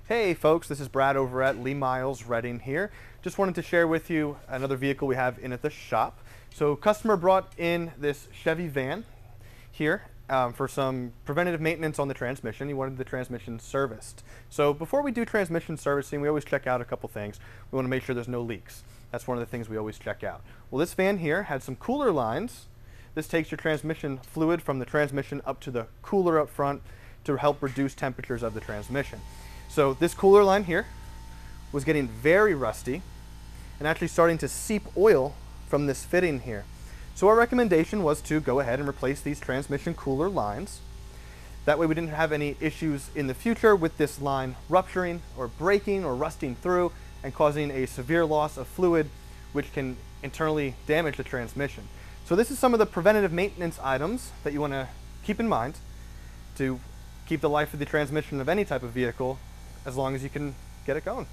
Hey folks, this is Brad over at Lee Miles Redding here. Just wanted to share with you another vehicle we have in at the shop. So customer brought in this Chevy van here for some preventative maintenance on the transmission. He wanted the transmission serviced. So before we do transmission servicing, we always check out a couple things. We want to make sure there's no leaks. That's one of the things we always check out. Well, this van here had some cooler lines. This takes your transmission fluid from the transmission up to the cooler up front to help reduce temperatures of the transmission. So this cooler line here was getting very rusty and actually starting to seep oil from this fitting here. So our recommendation was to go ahead and replace these transmission cooler lines. That way we didn't have any issues in the future with this line rupturing or breaking or rusting through and causing a severe loss of fluid, which can internally damage the transmission. So this is some of the preventative maintenance items that you want to keep in mind to keep the life of the transmission of any type of vehicle as long as you can get it going.